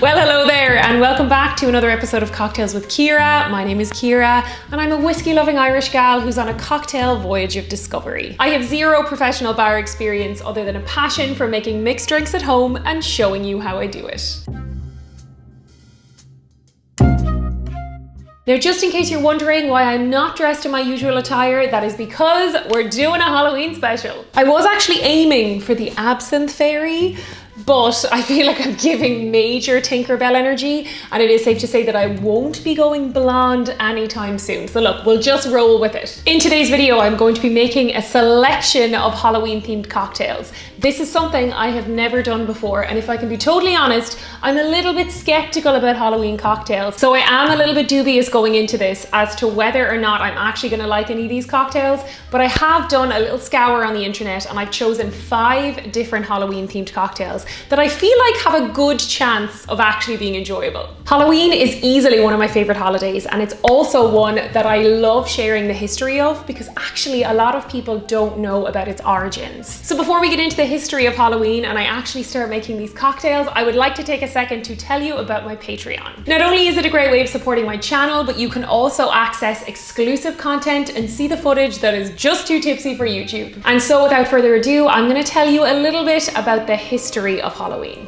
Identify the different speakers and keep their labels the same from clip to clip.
Speaker 1: Well, hello there and welcome back to another episode of Cocktails with Ciara. My name is Ciara and I'm a whiskey-loving Irish gal who's on a cocktail voyage of discovery. I have zero professional bar experience other than a passion for making mixed drinks at home and showing you how I do it. Now, just in case you're wondering why I'm not dressed in my usual attire, that is because we're doing a Halloween special. I was actually aiming for the Absinthe Fairy, but I feel like I'm giving major Tinkerbell energy and it is safe to say that I won't be going blonde anytime soon. So look, we'll just roll with it. In today's video, I'm going to be making a selection of Halloween themed cocktails. This is something I have never done before, and if I can be totally honest, I'm a little bit skeptical about Halloween cocktails. So I am a little bit dubious going into this as to whether or not I'm actually gonna like any of these cocktails, but I have done a little scour on the internet and I've chosen 5 different Halloween themed cocktails that I feel like have a good chance of actually being enjoyable. Halloween is easily one of my favorite holidays, and it's also one that I love sharing the history of because actually a lot of people don't know about its origins. So before we get into the history of Halloween and I actually start making these cocktails, I would like to take a second to tell you about my Patreon. Not only is it a great way of supporting my channel, but you can also access exclusive content and see the footage that is just too tipsy for YouTube. And so without further ado, I'm going to tell you a little bit about the history of Halloween.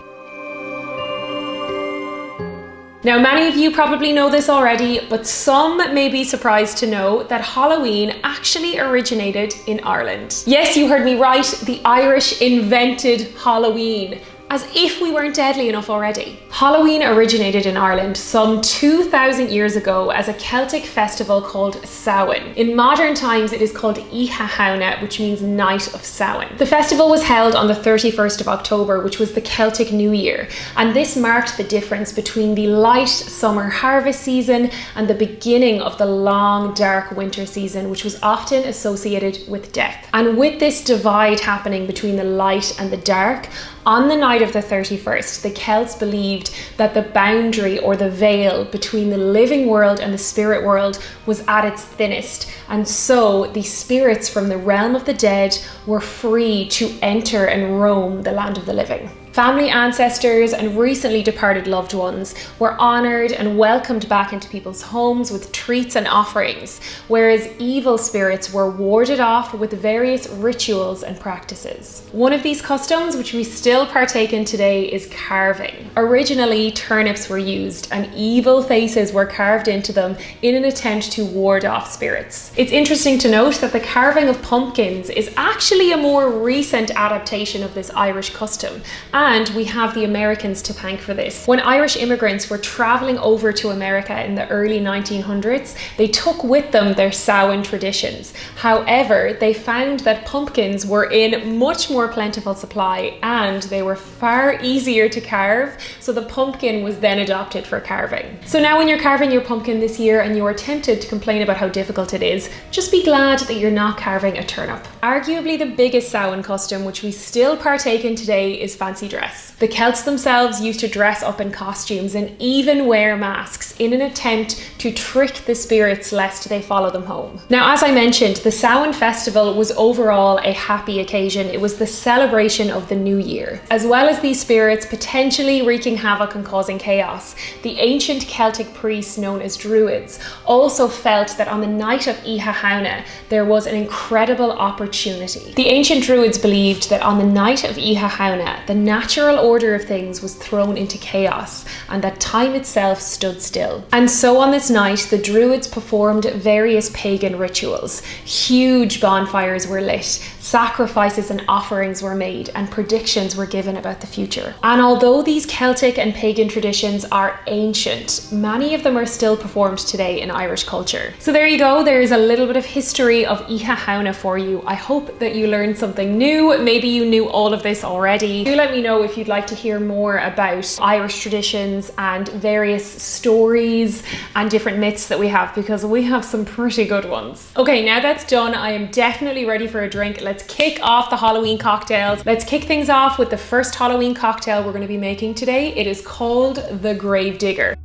Speaker 1: Now, many of you probably know this already, but some may be surprised to know that Halloween actually originated in Ireland. Yes, you heard me right, the Irish invented Halloween. As if we weren't deadly enough already. Halloween originated in Ireland some 2,000 years ago as a Celtic festival called Samhain. In modern times, it is called Oidhechána, which means Night of Samhain. The festival was held on the 31st of October, which was the Celtic New Year, and this marked the difference between the light summer harvest season and the beginning of the long, dark winter season, which was often associated with death. And with this divide happening between the light and the dark, on the night of the 31st, the Celts believed that the boundary or the veil between the living world and the spirit world was at its thinnest, and so the spirits from the realm of the dead were free to enter and roam the land of the living. Family ancestors and recently departed loved ones were honoured and welcomed back into people's homes with treats and offerings, whereas evil spirits were warded off with various rituals and practices. One of these customs, which we still partake in today, is carving. Originally, turnips were used and evil faces were carved into them in an attempt to ward off spirits. It's interesting to note that the carving of pumpkins is actually a more recent adaptation of this Irish custom. And we have the Americans to thank for this. When Irish immigrants were traveling over to America in the early 1900s, they took with them their Samhain traditions. However, they found that pumpkins were in much more plentiful supply and they were far easier to carve, so the pumpkin was then adopted for carving. So now when you're carving your pumpkin this year and you are tempted to complain about how difficult it is, just be glad that you're not carving a turnip. Arguably the biggest Samhain custom, which we still partake in today, is fancy dress. The Celts themselves used to dress up in costumes and even wear masks in an attempt to trick the spirits lest they follow them home. Now, as I mentioned, the Samhain festival was overall a happy occasion. It was the celebration of the new year. As well as these spirits potentially wreaking havoc and causing chaos, the ancient Celtic priests known as Druids also felt that on the night of Oidhechána there was an incredible opportunity. The ancient Druids believed that on the night of Oidhechána, the natural order of things was thrown into chaos and that time itself stood still. And so on this night, the Druids performed various pagan rituals. Huge bonfires were lit, sacrifices and offerings were made, and predictions were given about the future. And although these Celtic and pagan traditions are ancient, many of them are still performed today in Irish culture. So there you go, there is a little bit of history of Oidhechána for you. I hope that you learned something new. Maybe you knew all of this already. Do let me know if you'd like to hear more about Irish traditions and various stories and different myths that we have, because we have some pretty good ones. Okay, now that's done, I am definitely ready for a drink. Let's kick off the Halloween cocktails. Let's kick things off with the first Halloween cocktail we're going to be making today. It is called the Gravedigger.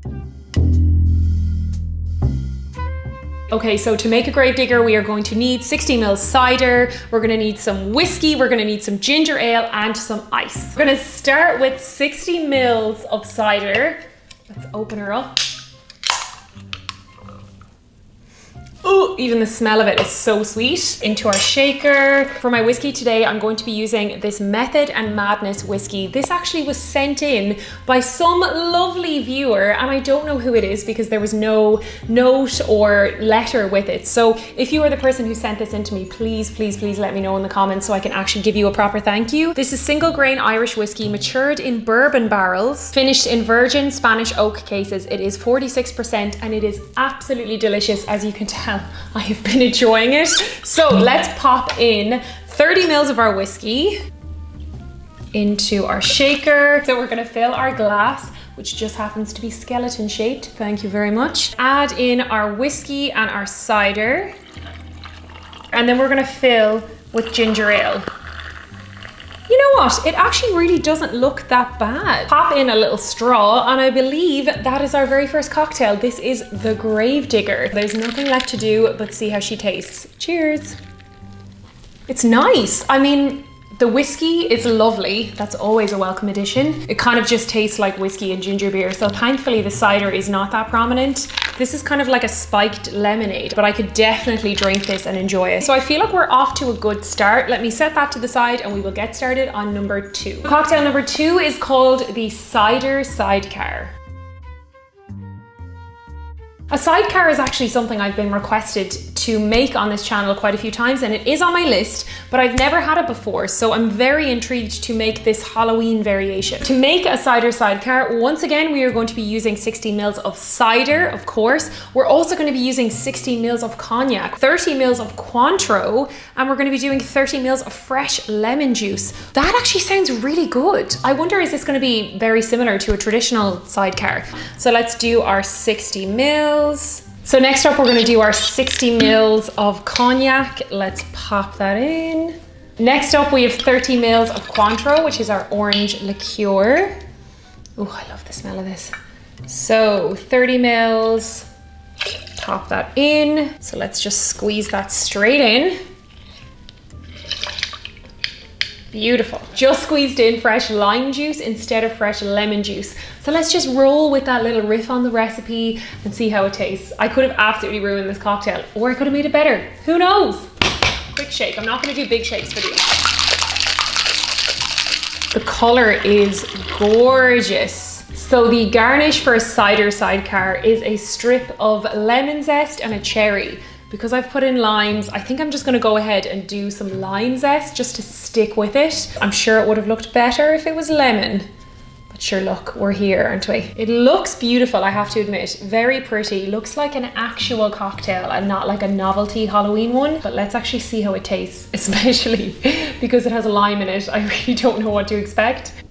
Speaker 1: Okay, so to make a gravedigger, we are going to need 60 ml cider, we're gonna need some whiskey, we're gonna need some ginger ale and some ice. We're gonna start with 60 ml of cider. Let's open her up. Ooh, even the smell of it is so sweet. Into our shaker. For my whiskey today, I'm going to be using this Method and Madness whiskey. This actually was sent in by some lovely viewer, and I don't know who it is because there was no note or letter with it. So if you are the person who sent this in to me, please, please, please let me know in the comments so I can actually give you a proper thank you. This is single grain Irish whiskey, matured in bourbon barrels, finished in virgin Spanish oak cases. It is 46% and it is absolutely delicious, as you can tell. I have been enjoying it. So let's pop in 30 ml of our whiskey into our shaker. So we're gonna fill our glass, which just happens to be skeleton shaped. Thank you very much. Add in our whiskey and our cider. And then we're gonna fill with ginger ale. You know what? It actually really doesn't look that bad. Pop in a little straw, and I believe that is our very first cocktail. This is the Gravedigger. There's nothing left to do but see how she tastes. Cheers. It's nice. I mean, the whiskey is lovely. That's always a welcome addition. It kind of just tastes like whiskey and ginger beer. So thankfully the cider is not that prominent. This is kind of like a spiked lemonade, but I could definitely drink this and enjoy it. So I feel like we're off to a good start. Let me set that to the side and we will get started on number 2. Cocktail number 2 is called the Cider Sidecar. A sidecar is actually something I've been requested to make on this channel quite a few times, and it is on my list, but I've never had it before, so I'm very intrigued to make this Halloween variation. To make a cider sidecar, once again, we are going to be using 60 ml of cider, of course. We're also going to be using 60 ml of cognac, 30 ml of Cointreau, and we're going to be doing 30 ml of fresh lemon juice. That actually sounds really good. I wonder, is this going to be very similar to a traditional sidecar? So let's do our 60 ml. So next up, we're going to do our 60 ml of cognac. Let's pop that in. Next up, we have 30 ml of Cointreau, which is our orange liqueur. Oh, I love the smell of this. So 30 ml, pop that in. So let's just squeeze that straight in. Beautiful. Just squeezed in fresh lime juice instead of fresh lemon juice. So let's just roll with that little riff on the recipe and see how it tastes. I could have absolutely ruined this cocktail, or I could have made it better. Who knows? Quick shake. I'm not going to do big shakes for these. The color is gorgeous. So the garnish for a cider sidecar is a strip of lemon zest and a cherry. Because I've put in limes, I think I'm just gonna go ahead and do some lime zest just to stick with it. I'm sure it would have looked better if it was lemon. But sure, look, we're here, aren't we? It looks beautiful, I have to admit. Very pretty. Looks like an actual cocktail and not like a novelty Halloween one. But let's actually see how it tastes, especially because it has a lime in it. I really don't know what to expect.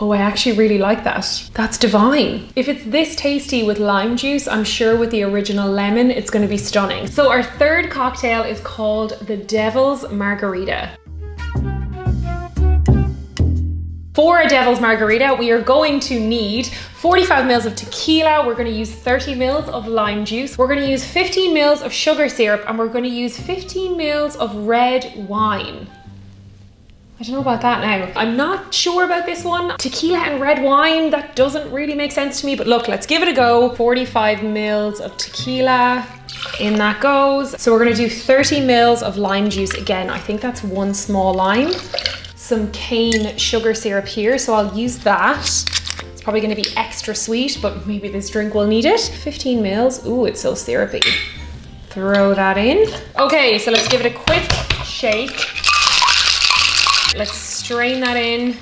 Speaker 1: Oh, I actually really like that. That's divine. If it's this tasty with lime juice, I'm sure with the original lemon, it's gonna be stunning. So our third cocktail is called the Devil's Margarita. For a Devil's Margarita, we are going to need 45 ml of tequila. We're gonna use 30 ml of lime juice. We're gonna use 15 ml of sugar syrup, and we're gonna use 15 ml of red wine. I don't know about that now. I'm not sure about this one. Tequila and red wine, that doesn't really make sense to me, but look, let's give it a go. 45 ml of tequila, in that goes. So we're gonna do 30 ml of lime juice again. I think that's one small lime. Some cane sugar syrup here, so I'll use that. It's probably gonna be extra sweet, but maybe this drink will need it. 15 ml, ooh, it's so syrupy. Throw that in. Okay, so let's give it a quick shake. Let's strain that in.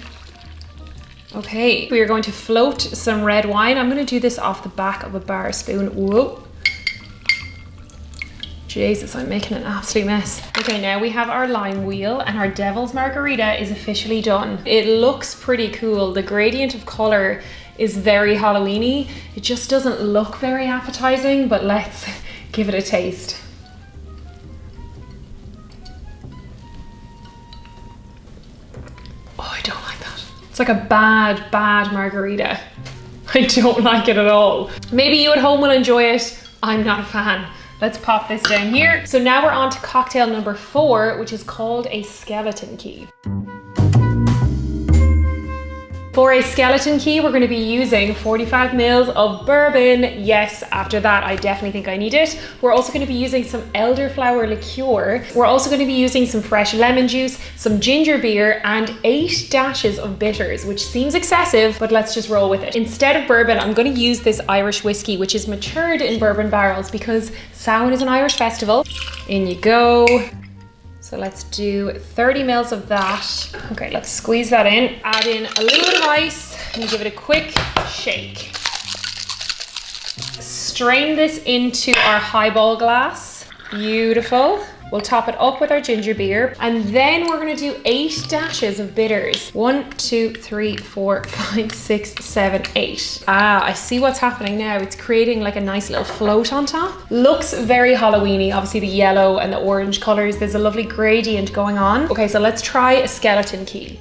Speaker 1: Okay, we are going to float some red wine. I'm going to do this off the back of a bar spoon. Whoa. Jesus, I'm making an absolute mess. Okay, now we have our lime wheel and our Devil's Margarita is officially done. It looks pretty cool. The gradient of color is very Halloween-y. It just doesn't look very appetizing, but let's give it a taste. Oh, I don't like that. It's like a bad margarita. I don't like it at all. Maybe you at home will enjoy it. I'm not a fan. Let's pop this down here. So now we're on to cocktail number 4, which is called a skeleton key. For a skeleton key, we're going to be using 45 ml of bourbon. Yes, after that, I definitely think I need it. We're also going to be using some elderflower liqueur. We're also going to be using some fresh lemon juice, some ginger beer, and 8 dashes of bitters, which seems excessive, but let's just roll with it. Instead of bourbon, I'm going to use this Irish whiskey, which is matured in bourbon barrels because Samhain is an Irish festival. In you go. So let's do 30 ml of that. Okay, let's squeeze that in. Add in a little bit of ice and give it a quick shake. Strain this into our highball glass. Beautiful. We'll top it up with our ginger beer, and then we're gonna do 8 dashes of bitters. 1, 2, 3, 4, 5, 6, 7, 8. Ah, I see what's happening now. It's creating like a nice little float on top. Looks very Halloweeny, obviously the yellow and the orange colors. There's a lovely gradient going on. Okay, so let's try a skeleton key.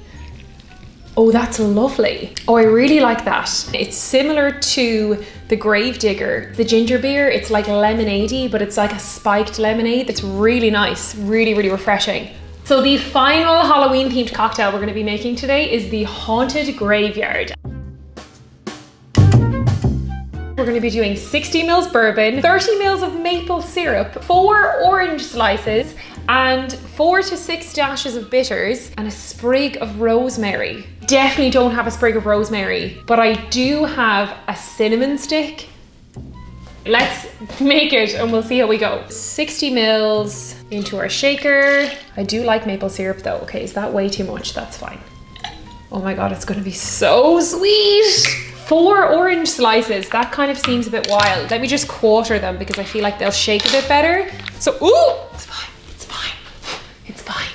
Speaker 1: Oh, that's lovely. Oh, I really like that. It's similar to the Gravedigger. The ginger beer, it's like lemonade-y, but it's like a spiked lemonade. It's really nice, really, really refreshing. So the final Halloween themed cocktail we're gonna be making today is the Haunted Graveyard. We're gonna be doing 60 ml bourbon, 30 ml of maple syrup, 4 orange slices, and 4 to 6 dashes of bitters, and a sprig of rosemary. Definitely don't have a sprig of rosemary, but I do have a cinnamon stick. Let's make it and we'll see how we go. 60 ml into our shaker. I do like maple syrup though. Okay, is that way too much? That's fine. Oh my God, it's gonna be so sweet. 4 orange slices, that kind of seems a bit wild. Let me just quarter them because I feel like they'll shake a bit better. So, ooh, it's fine, it's fine, it's fine.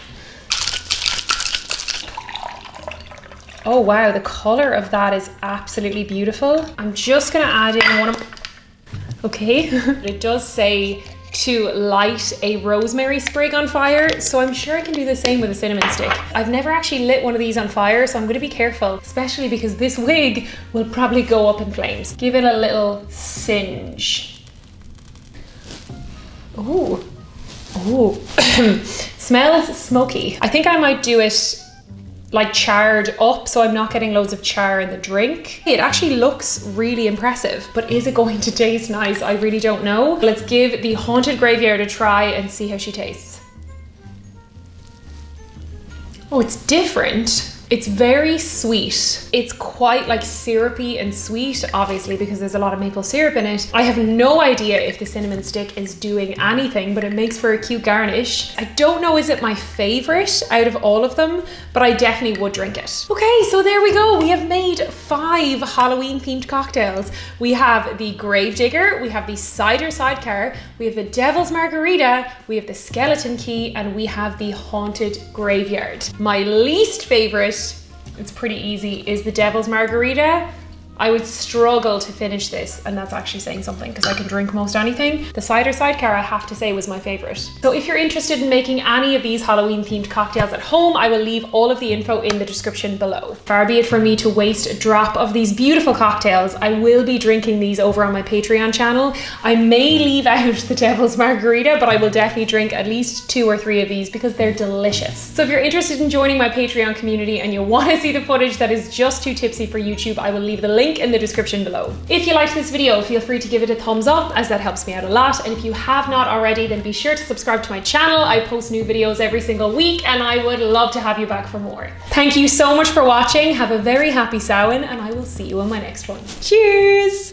Speaker 1: Oh wow, the color of that is absolutely beautiful. I'm just gonna add in one of, okay. It does say to light a rosemary sprig on fire, so I'm sure I can do the same with a cinnamon stick. I've never actually lit one of these on fire, so I'm gonna be careful, especially because this wig will probably go up in flames. Give it a little singe. Ooh, ooh. Smells smoky. I think I might do it like charred up, so I'm not getting loads of char in the drink. It actually looks really impressive, but is it going to taste nice? I really don't know. Let's give the Haunted Graveyard a try and see how she tastes. Oh, it's different. It's very sweet. It's quite like syrupy and sweet, obviously, because there's a lot of maple syrup in it. I have no idea if the cinnamon stick is doing anything, but it makes for a cute garnish. I don't know, is it my favorite out of all of them, but I definitely would drink it. Okay, so there we go. We have made 5 Halloween themed cocktails. We have the Gravedigger, we have the Cider Sidecar, we have the Devil's Margarita, we have the Skeleton Key, and we have the Haunted Graveyard. My least favorite, it's pretty easy, is the Devil's Margarita. I would struggle to finish this, and that's actually saying something because I can drink most anything. The Cider Sidecar, I have to say, was my favorite. So if you're interested in making any of these Halloween themed cocktails at home, I will leave all of the info in the description below. Far be it from me to waste a drop of these beautiful cocktails. I will be drinking these over on my Patreon channel. I may leave out the Devil's Margarita, but I will definitely drink at least 2 or 3 of these because they're delicious. So if you're interested in joining my Patreon community and you want to see the footage that is just too tipsy for YouTube, I will leave the link in the description below. If you liked this video, feel free to give it a thumbs up, as that helps me out a lot. And if you have not already, then be sure to subscribe to my channel. I post new videos every single week, and I would love to have you back for more. Thank you so much for watching. Have a very happy Samhain, and I will see you on my next one. Cheers!